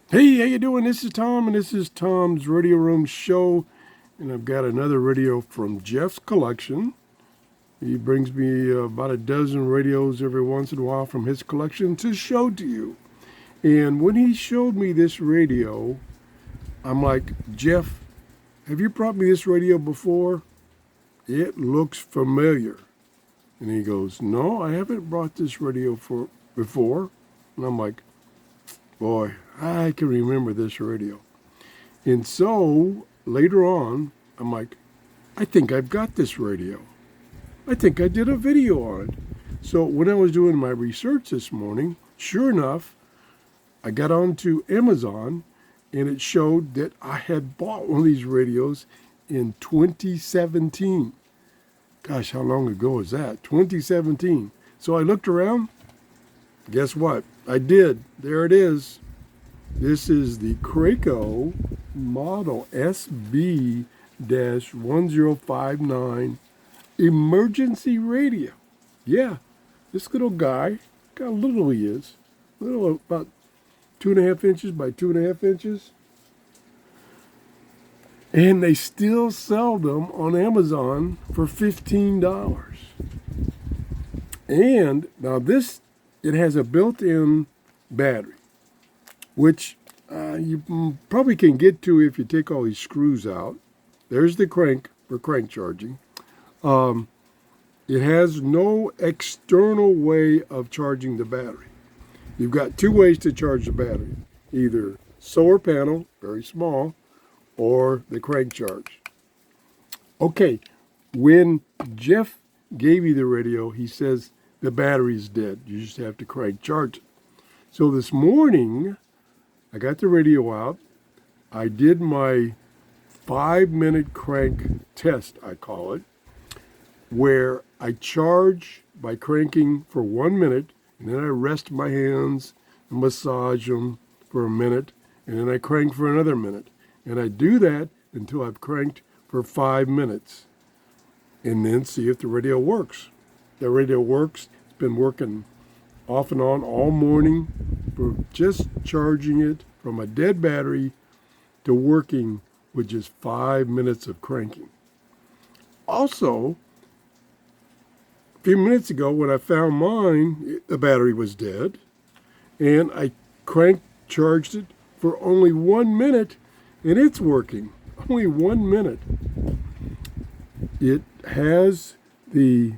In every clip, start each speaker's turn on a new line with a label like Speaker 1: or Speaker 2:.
Speaker 1: Hey, how you doing? This is Tom, and this is Tom's Radio Room Show, and I've got another radio from Jeff's collection. He brings me about a dozen radios every once in a while from his collection to show to you. And when he showed me this radio, I'm like, Jeff, have you brought me this radio before? It looks familiar. And he goes, no, I haven't brought this radio before. And I'm like, boy, I can remember this radio. And so later on, I'm like, I think I've got this radio. I think I did a video on it. So when I was doing my research this morning, sure enough, I got onto Amazon and it showed that I had bought one of these radios in 2017. Gosh, how long ago is that? 2017. So I looked around. Guess what? I did. There it is. This is the Kaito model SB-1059 emergency radio. Yeah, this little guy, look how little he is. Little, about 2.5 inches by 2.5 inches. And they still sell them on Amazon for $15. And now this, it has a built-in battery, which you probably can get to if you take all these screws out. There's the crank for crank charging. It has no external way of charging the battery. You've got two ways to charge the battery, either solar panel, very small, or the crank charge. Okay, when Jeff gave me the radio, he says the battery's dead. You just have to crank charge it. So this morning, I got the radio out. I did my 5-minute crank test, I call it, where I charge by cranking for 1 minute, and then I rest my hands and massage them for a minute, and then I crank for another minute. And I do that until I've cranked for 5 minutes, and then see if the radio works. The radio works. It's been working off and on all morning for just charging it from a dead battery to working with just 5 minutes of cranking. Also, a few minutes ago when I found mine, the battery was dead, and I crank charged it for only 1 minute, and it's working. Only 1 minute. It has the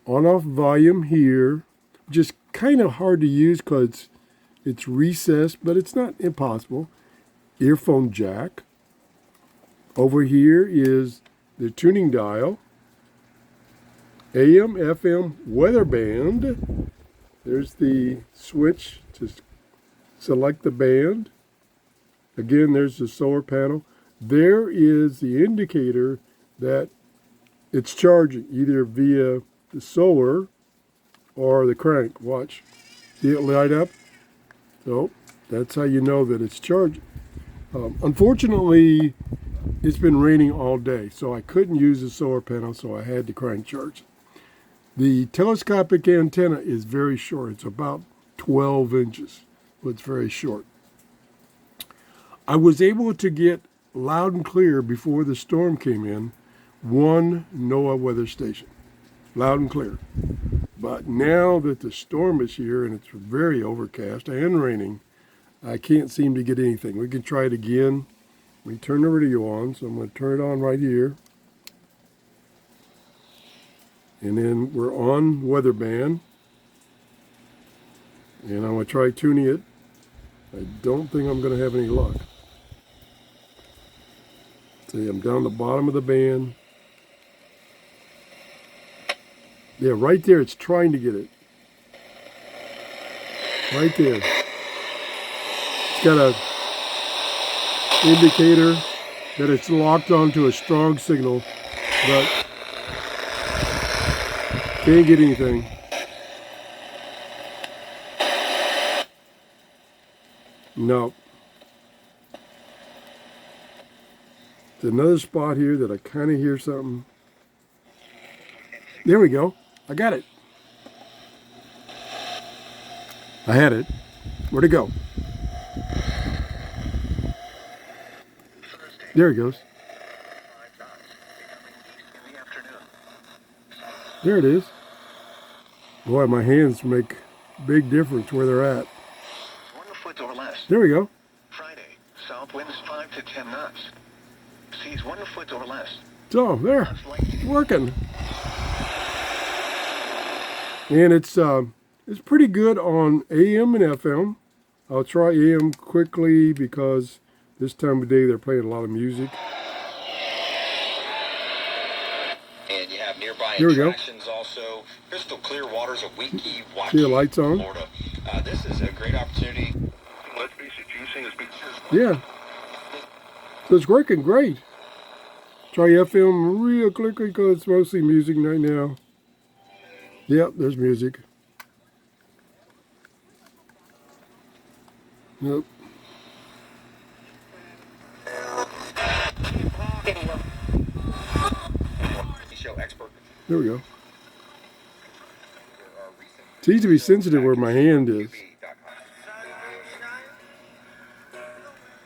Speaker 1: on-off volume here, just kind of hard to use because it's recessed, but it's not impossible. Earphone jack. Over here is the tuning dial. AM, FM, weather band. There's the switch to select the band. Again, there's the solar panel. There is the indicator that it's charging, either via the solar or the crank. Watch. See it light up? So that's how you know that it's charging. Unfortunately, it's been raining all day, so I couldn't use the solar panel, so I had to crank charge. The telescopic antenna is very short. It's about 12 inches, so it's very short. I was able to get loud and clear before the storm came in, one NOAA weather station. Loud and clear. But now that the storm is here and it's very overcast and raining, I can't seem to get anything. We can try it again. We turn the radio on, so I'm going to turn it on right here. And then we're on weather band. And I'm going to try tuning it. I don't think I'm going to have any luck. See, I'm down the bottom of the band. Yeah, right there, it's trying to get it. Right there. It's got a indicator that it's locked onto a strong signal, but can't get anything. No. There's another spot here that I kind of hear something. There we go. I got it. I had it. Where'd it go? There he goes. There it is. Boy, my hands make a big difference where they're at.
Speaker 2: 1 foot or less.
Speaker 1: There we go.
Speaker 2: Friday, south winds 5 to 10 knots. Seas 1 foot or less.
Speaker 1: So, there. Working. And it's pretty good on AM and FM. I'll try AM quickly because this time of day they're playing a lot of music.
Speaker 2: And you have nearby
Speaker 1: Here we go.
Speaker 2: attractions also. Crystal clear waters of Waikiki,
Speaker 1: See the lights on?
Speaker 2: Florida. This is a great opportunity.
Speaker 1: Yeah. So it's working great. Try FM real quickly because it's mostly music right now. Yep, there's music. Yep. There we go. It's easy to be sensitive where my hand is.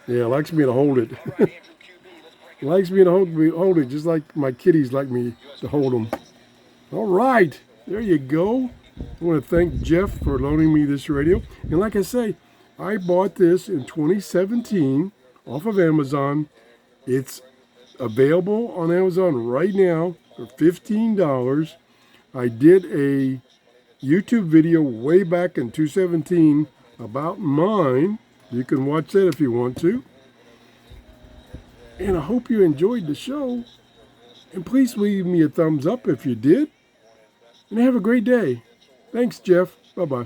Speaker 1: Yeah, it likes me to hold it. It likes me to hold it just like my kitties like me to hold them. All right, there you go. I want to thank Jeff for loaning me this radio. And like I say, I bought this in 2017 off of Amazon. It's available on Amazon right now for $15. I did a YouTube video way back in 2017 about mine. You can watch that if you want to. And I hope you enjoyed the show. And please leave me a thumbs up if you did. And have a great day. Thanks, Jeff. Bye-bye.